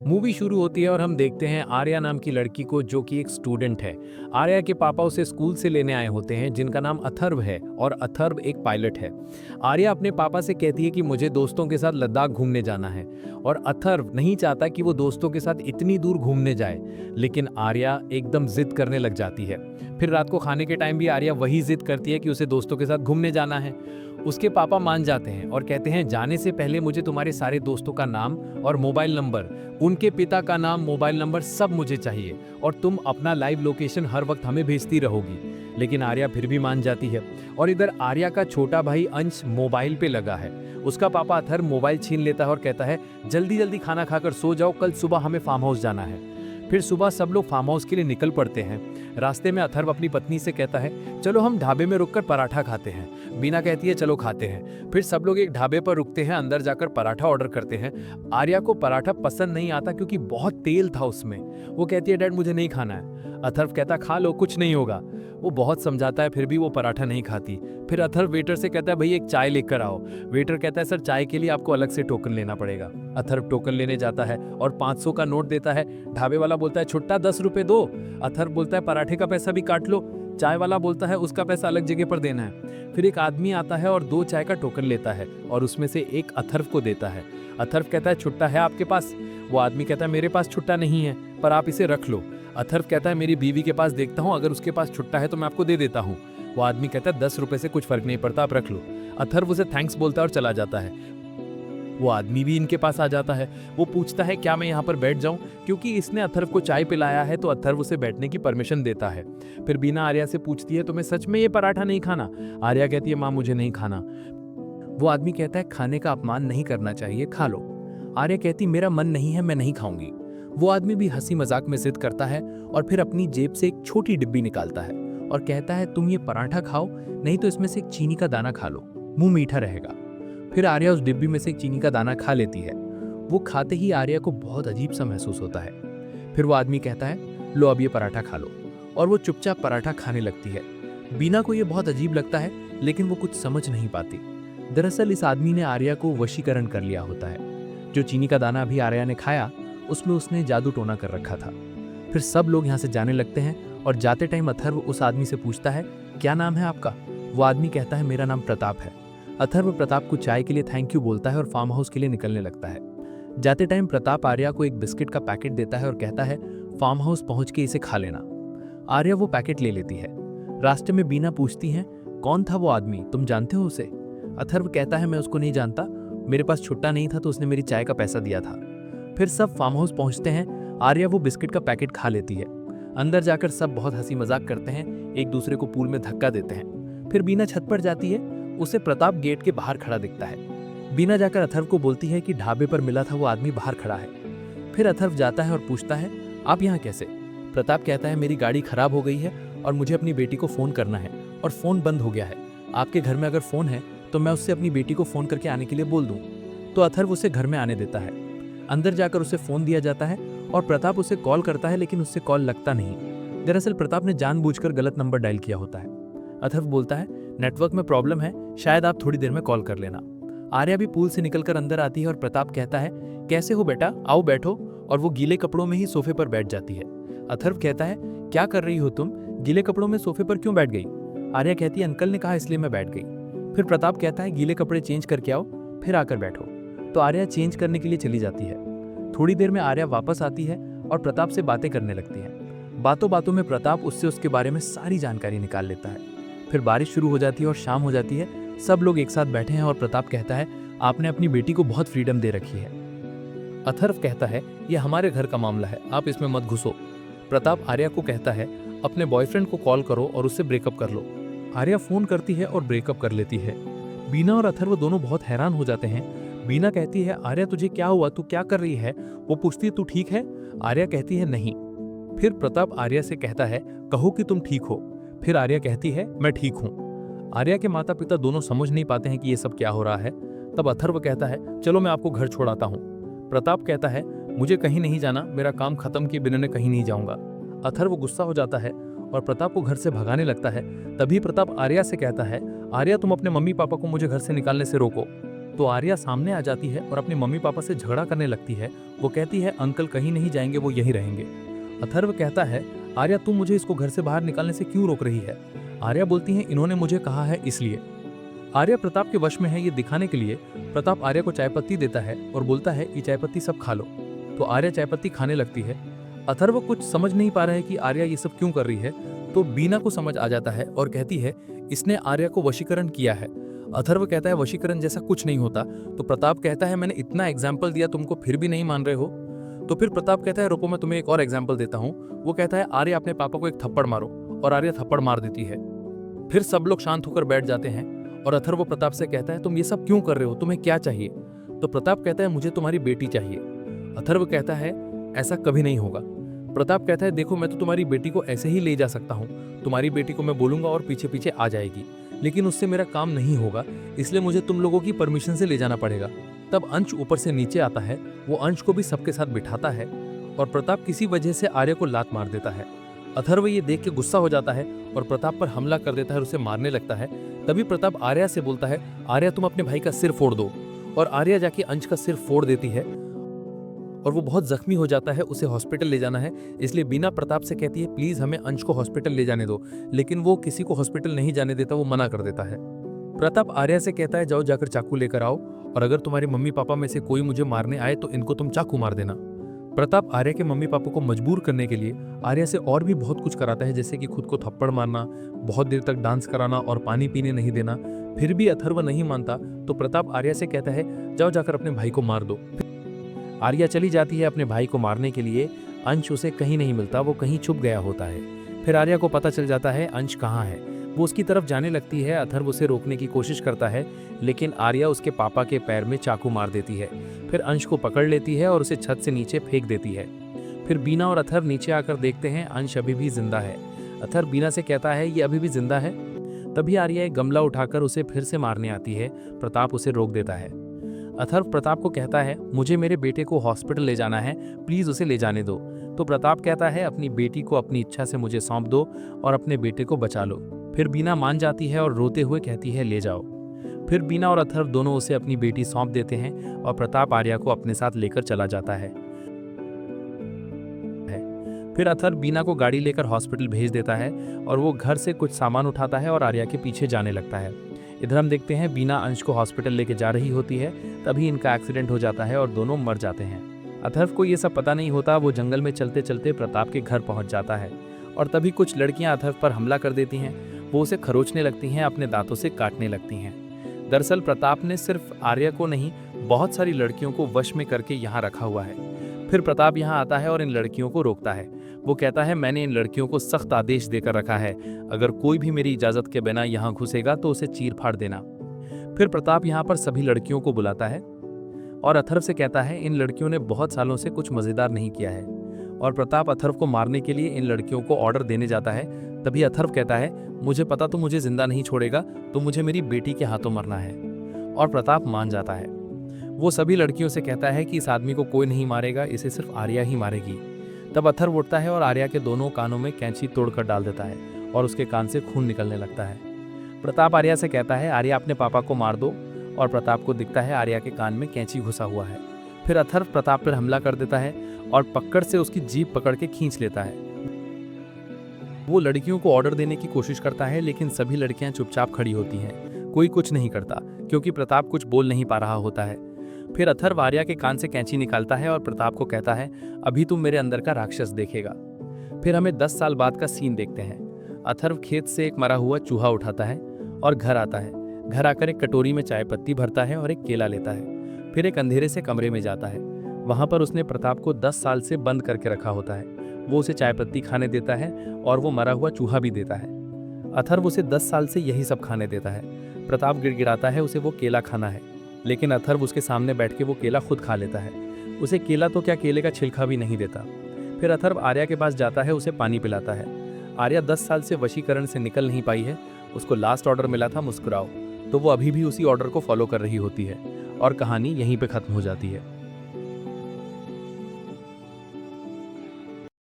Movie शुरू होती है और हम देखते हैं आर्या नाम की लड़की को जो कि एक स्टूडेंट है। आर्या के पापा उसे स्कूल से लेने आए होते हैं जिनका नाम अथर्व है और अथर्व एक पायलट है। आर्या अपने पापा से कहती है कि मुझे दोस्तों के साथ लद्दाख घूमने जाना है और अथर्व नहीं चाहता कि वो दोस्तों के साथ इतनी दूर घूमने जाए, लेकिन आर्या एकदम जिद करने लग जाती है। फिर रात को खाने के टाइम भी आर्या वही जिद करती है कि उसे दोस्तों के साथ घूमने जाना है। उसके पापा मान जाते हैं और कहते हैं जाने से पहले मुझे तुम्हारे सारे दोस्तों का नाम और मोबाइल नंबर, उनके पिता का नाम, मोबाइल नंबर सब मुझे चाहिए और तुम अपना लाइव लोकेशन हर वक्त हमें भेजती रहोगी। लेकिन आर्या फिर भी मान जाती है। और इधर आर्या का छोटा भाई अंश मोबाइल पे लगा है। उसका पापा अथर्व मोबाइल छीन लेता है और कहता है जल्दी जल्दी खाना खाकर सो जाओ, कल सुबह हमें फार्म हाउस जाना है। फिर सुबह सब लोग फार्म हाउस के लिए निकल पड़ते हैं। रास्ते में अथर्व अपनी पत्नी से कहता है चलो हम ढाबे में रुककर पराठा खाते हैं। बीना कहती है चलो खाते हैं। फिर सब लोग एक ढाबे पर रुकते हैं, अंदर जाकर पराठा ऑर्डर करते हैं। आर्या को पराठा पसंद नहीं आता क्योंकि बहुत तेल था उसमें। वो कहती है डैड मुझे नहीं खाना है। अथर्व कहता खा लो, कुछ नहीं होगा। वो बहुत समझाता है फिर भी वो पराठा नहीं खाती। फिर अथर्व वेटर से कहता है भई एक चाय लेकर आओ। वेटर कहता है सर चाय के लिए आपको अलग से टोकन लेना पड़ेगा। अथर्व टोकन लेने जाता है और 500 का नोट देता है। ढाबे वाला बोलता है छुट्टा 10 रुपए दो। अथर्व बोलता है पराठे का पैसा भी काट लो। चाय वाला बोलता है उसका पैसा अलग जगह पर देना है। फिर एक आदमी आता है और 2 चाय का टोकन लेता है और उसमें से एक अथर्व को देता है। अथर्व कहता है छुट्टा है आपके पास? वो आदमी कहता है मेरे पास छुट्टा नहीं है, पर आप इसे रख लो। अथर्व कहता है मेरी बीवी के पास देखता हूँ, अगर उसके पास छुट्टा है तो मैं आपको दे देता हूँ। वो आदमी कहता है 10 रुपए से कुछ फर्क नहीं पड़ता, आप रख लो। अथर्व उसे थैंक्स बोलता है और चला जाता है। वो आदमी भी इनके पास आ जाता है। वो पूछता है क्या मैं यहाँ पर बैठ जाऊं, क्योंकि इसने अथर्व को चाय पिलाया है तो अथर्व उसे बैठने की परमिशन देता है। फिर बीना आर्या से पूछती है तुम्हें सच में ये पराठा नहीं खाना? आर्या कहती है माँ मुझे नहीं खाना। वो आदमी कहता है खाने का अपमान नहीं करना चाहिए, खा लो। आर्या कहती मेरा मन नहीं है, मैं नहीं खाऊंगी। वो आदमी भी हंसी मजाक में जिद करता है और फिर अपनी जेब से एक छोटी डिब्बी निकालता है और कहता है तुम ये पराठा खाओ, नहीं तो इसमें से एक चीनी का दाना खा लो, मुंह मीठा रहेगा। फिर आर्या उस डिब्बी में से एक चीनी का दाना खा लेती है। वो खाते ही आर्या को बहुत अजीब सा महसूस होता है। फिर वो आदमी कहता है लो अब ये पराठा खा लो, और वो चुपचाप पराठा खाने लगती है। बीना को ये बहुत अजीब लगता है, लेकिन वो कुछ समझ नहीं पाती। दरअसल इस आदमी ने आर्या को वशीकरण कर लिया होता है। जो चीनी का दाना अभी आर्या ने खाया उसमें उसने जादू टोना कर रखा था। फिर सब लोग यहाँ से जाने लगते हैं और जाते टाइम अथर्व उस आदमी से पूछता है क्या नाम है आपका? वो आदमी कहता है मेरा नाम प्रताप है। अथर्व प्रताप को चाय के लिए थैंक यू बोलता है और फार्म हाउस के लिए निकलने लगता है। जाते टाइम प्रताप आर्या को एक बिस्किट का पैकेट देता है और कहता है फार्म हाउस पहुंच के इसे खा लेना। आर्या वो पैकेट ले लेती है। रास्ते में बीना पूछती है कौन था वो आदमी, तुम जानते हो उसे? अथर्व कहता है मैं उसको नहीं जानता, मेरे पास छुट्टा नहीं था तो उसने मेरी चाय का पैसा दिया था। फिर सब फार्म हाउस पहुंचते हैं। आर्या वो बिस्किट का पैकेट खा लेती है। अंदर जाकर सब बहुत हंसी मजाक करते हैं, एक दूसरे को पूल में धक्का देते हैं। फिर बीना छत पर जाती है। उसे प्रताप गेट के बाहर खड़ा दिखता है। बीना जाकर अथर्व को बोलती है कि ढाबे पर मिला था वो आदमी बाहर खड़ा है। फिर अथर्व जाता है और पूछता है आप यहाँ कैसे? प्रताप कहता है मेरी गाड़ी खराब हो गई है और मुझे अपनी बेटी को फोन करना है और फोन बंद हो गया है। आपके घर में अगर फोन है तो मैं उससे अपनी बेटी को फोन करके आने के लिए बोल दूं। तो अथर्व उसे घर में आने देता है। अंदर जाकर उसे फोन दिया जाता है और प्रताप उसे कॉल करता है, लेकिन उससे कॉल लगता नहीं। दरअसल प्रताप ने जानबूझकर गलत नंबर डायल किया होता है। अथर्व बोलता है नेटवर्क में प्रॉब्लम है, शायद आप थोड़ी देर में कॉल कर लेना। आर्या भी पूल से निकलकर अंदर आती है और प्रताप कहता है कैसे हो बेटा, आओ बैठो, और वो गीले कपड़ों में ही सोफे पर बैठ जाती है। अथर्व कहता है क्या कर रही हो तुम, गीले कपड़ों में सोफे पर क्यों बैठ गई? आर्या कहती है अंकल ने कहा इसलिए मैं बैठ गई। फिर प्रताप कहता है गीले कपड़े चेंज करके आओ, फिर आकर बैठो। तो आर्या चेंज करने के लिए चली जाती है। थोड़ी देर में आर्या वापस आती है और प्रताप से बातें करने लगती है। बातों बातों में प्रताप उससे उसके बारे में सारी जानकारी निकाल लेता है। फिर बारिश शुरू हो जाती है और शाम हो जाती है। सब लोग एक साथ बैठे हैं और प्रताप कहता है आपने अपनी बेटी को बहुत फ्रीडम दे रखी है। अथर्व कहता है ये हमारे घर का मामला है, आप इसमें मत घुसो। प्रताप आर्या को कहता है अपने बॉयफ्रेंड को कॉल करो और उससे ब्रेकअप कर लो। आर्या फोन करती है और ब्रेकअप कर लेती है। बीना और अथर्व दोनों बहुत हैरान हो जाते हैं। बीना कहती है आर्या तुझे क्या हुआ, तू क्या कर रही है? वो पूछती है तू ठीक है? आर्या कहती है नहीं। फिर प्रताप आर्या से कहता है कहो कि तुम ठीक हो। फिर आर्या कहती है मैं ठीक हूँ। आर्या के माता पिता दोनों समझ नहीं पाते हैं कि ये सब क्या हो रहा है। तब अथर्व कहता है चलो मैं आपको घर छोड़ाता हूँ। प्रताप कहता है मुझे कहीं नहीं जाना, मेरा काम खत्म किए बिना मैं कहीं नहीं जाऊंगा। अथर्व गुस्सा हो जाता है और प्रताप को घर से भगाने लगता है। तभी प्रताप आर्या से कहता है आर्या तुम अपने मम्मी पापा को मुझे घर से निकालने से रोको। तो आर्या सामने आ जाती है और अपने मम्मी पापा से झगड़ा करने लगती है। वो कहती है अंकल कहीं नहीं जाएंगे, वो यहीं रहेंगे। अथर्व कहता है आर्या तू मुझे इसको घर से बाहर निकालने से क्यों रोक रही है? आर्या बोलती है इन्होंने मुझे कहा है इसलिए। आर्या प्रताप के वश में है ये दिखाने के लिए प्रताप आर्या को चाय पत्ती देता है और बोलता है ये चाय पत्ती सब खा लो। तो आर्या चाय पत्ती खाने लगती है। अथर्व कुछ समझ नहीं पा रहा है कि आर्या ये सब क्यों कर रही है, तो बीना को समझ आ जाता है और कहती है इसने आर्या को वशीकरण किया है। अथर्व कहता है वशीकरण जैसा कुछ नहीं होता। तो प्रताप कहता है मैंने इतना एग्जाम्पल दिया तुमको फिर भी नहीं मान रहे हो। तो फिर प्रताप कहता है रुको मैं तुम्हें एक और एग्जाम्पल देता हूँ। वो कहता है आर्या अपने पापा को एक थप्पड़ मारो, और आर्या थप्पड़ मार देती है। फिर सब लोग शांत होकर बैठ जाते हैं और अथर्व प्रताप से कहता है तुम ये सब क्यों कर रहे हो, तुम्हें क्या चाहिए? तो प्रताप कहता है मुझे तुम्हारी बेटी चाहिए। अथर्व कहता है ऐसा कभी नहीं होगा। प्रताप कहता है देखो मैं तो तुम्हारी बेटी को ऐसे ही ले जा सकता हूँ, तुम्हारी बेटी को मैं बोलूंगा और पीछे पीछे आ जाएगी, लेकिन उससे मेरा काम नहीं होगा, इसलिए मुझे तुम लोगों की परमिशन से ले जाना पड़ेगा। तब अंश ऊपर से नीचे आता है, वो अंश को भी सबके साथ बिठाता है और प्रताप किसी वजह से आर्या को लात मार देता है। अथर्व ये देख के गुस्सा हो जाता है और प्रताप पर हमला कर देता है और उसे मारने लगता है। तभी प्रताप आर्या से बोलता है आर्या तुम अपने भाई का सिर फोड़ दो, और आर्या जाके अंश का सिर फोड़ देती है और वो बहुत जख्मी हो जाता है, उसे हॉस्पिटल ले जाना है। इसलिए बीना प्रताप से कहती है प्लीज हमें अंश को हॉस्पिटल ले जाने दो, लेकिन वो किसी को हॉस्पिटल नहीं जाने देता, वो मना कर देता है। प्रताप आर्या से कहता है जाओ जाकर चाकू लेकर आओ, और अगर तुम्हारे मम्मी पापा में से कोई मुझे मारने आए तो इनको तुम चाकू मार देना। प्रताप आर्या के मम्मी पापा को मजबूर करने के लिए आर्या से और भी बहुत कुछ कराता है, जैसे कि खुद को थप्पड़ मारना, बहुत देर तक डांस कराना और पानी पीने नहीं देना। फिर भी अथर्व नहीं मानता, तो प्रताप आर्या से कहता है जाओ जाकर अपने भाई को मार दो। आर्या चली जाती है अपने भाई को मारने के लिए। अंश उसे कहीं नहीं मिलता, वो कहीं छुप गया होता है। फिर आर्या को पता चल जाता है अंश कहाँ है। वो उसकी तरफ जाने लगती है। अथर्व उसे रोकने की कोशिश करता है, लेकिन आर्या उसके पापा के पैर में चाकू मार देती है। फिर अंश को पकड़ लेती है और उसे छत से नीचे फेंक देती है। फिर बीना और अथर्व नीचे आकर देखते हैं अंश अभी भी जिंदा है। अथर्व बीना से कहता है ये अभी भी जिंदा है। तभी आर्या एक गमला उठाकर उसे फिर से मारने आती है। प्रताप उसे रोक देता है। अथर्व प्रताप को कहता है मुझे मेरे बेटे को हॉस्पिटल ले जाना है, प्लीज उसे ले जाने दो। तो प्रताप कहता है अपनी बेटी को अपनी इच्छा से मुझे सौंप दो और अपने बेटे को बचा लो। फिर बीना मान जाती है और रोते हुए कहती है ले जाओ। फिर बीना और अथर्व दोनों उसे अपनी बेटी सौंप देते हैं और प्रताप आर्या को अपने साथ लेकर चला जाता है। फिर अथर्व बीना को गाड़ी लेकर हॉस्पिटल भेज देता है और वो घर से कुछ सामान उठाता है और आर्या के पीछे जाने लगता है। इधर हम देखते हैं बीना अंश को हॉस्पिटल लेके जा रही होती है, तभी इनका एक्सीडेंट हो जाता है और दोनों मर जाते हैं। अथर्व को ये सब पता नहीं होता, वो जंगल में चलते चलते प्रताप के घर पहुंच जाता है और तभी कुछ लड़कियां अथर्व पर हमला कर देती हैं। वो उसे खरोचने लगती हैं, अपने दांतों से काटने लगती हैं। दरअसल प्रताप ने सिर्फ आर्या को नहीं, बहुत सारी लड़कियों को वश में करके यहाँ रखा हुआ है। फिर प्रताप यहाँ आता है और इन लड़कियों को रोकता है। वो कहता है मैंने इन लड़कियों को सख्त आदेश देकर रखा है, अगर कोई भी मेरी इजाजत के बिना यहाँ घुसेगा तो उसे चीर फाड़ देना। फिर प्रताप यहाँ पर सभी लड़कियों को बुलाता है और अथर्व से कहता है इन लड़कियों ने बहुत सालों से कुछ मजेदार नहीं किया है, और प्रताप अथर्व को मारने के लिए इन लड़कियों को ऑर्डर देने जाता है। तभी अथर्व कहता है मुझे पता तो मुझे जिंदा नहीं छोड़ेगा, तो मुझे मेरी बेटी के हाथों मरना है, और प्रताप मान जाता है। वो सभी लड़कियों से कहता है कि इस आदमी को कोई नहीं मारेगा, इसे सिर्फ आर्या ही मारेगी। तब अथर्व उठता है और आर्या के दोनों कानों में कैंची तोड़कर डाल देता है और उसके कान से खून निकलने लगता है। प्रताप आर्या से कहता है आर्या अपने पापा को मार दो, और प्रताप को दिखता है आर्या के कान में कैंची घुसा हुआ है। फिर अथर्व प्रताप पर हमला कर देता है और पकड़ से उसकी जीभ पकड़ के खींच लेता है। वो लड़कियों को ऑर्डर देने की कोशिश करता है, लेकिन सभी लड़कियां चुपचाप खड़ी होती हैं, कोई कुछ नहीं करता क्योंकि प्रताप कुछ बोल नहीं पा रहा होता है। फिर अथर्व आर्या के कान से कैंची निकालता है और प्रताप को कहता है अभी तुम मेरे अंदर का राक्षस देखेगा। फिर हमें 10 साल बाद का सीन देखते हैं। अथर्व खेत से एक मरा हुआ चूहा उठाता है और घर आता है। घर आकर एक कटोरी में चाय पत्ती भरता है और एक केला लेता है। फिर एक अंधेरे से कमरे में जाता है। वहां पर उसने प्रताप को 10 साल से बंद करके रखा होता है। वो उसे चाय पत्ती खाने देता है और वो मरा हुआ चूहा भी देता है। अथर्व उसे 10 साल से यही सब खाने देता है। प्रताप गिड़गिड़ाता है उसे वो केला खाना है, लेकिन अथर्व उसके सामने बैठ के वो केला खुद खा लेता है। उसे केला तो क्या, केले का छिलका भी नहीं देता। फिर अथर्व आर्या के पास जाता है, उसे पानी पिलाता है। आर्या 10 साल से वशीकरण से निकल नहीं पाई है। उसको लास्ट ऑर्डर मिला था मुस्कुराओ, तो वो अभी भी उसी ऑर्डर को फॉलो कर रही होती है और कहानी यहीं पे खत्म हो जाती है।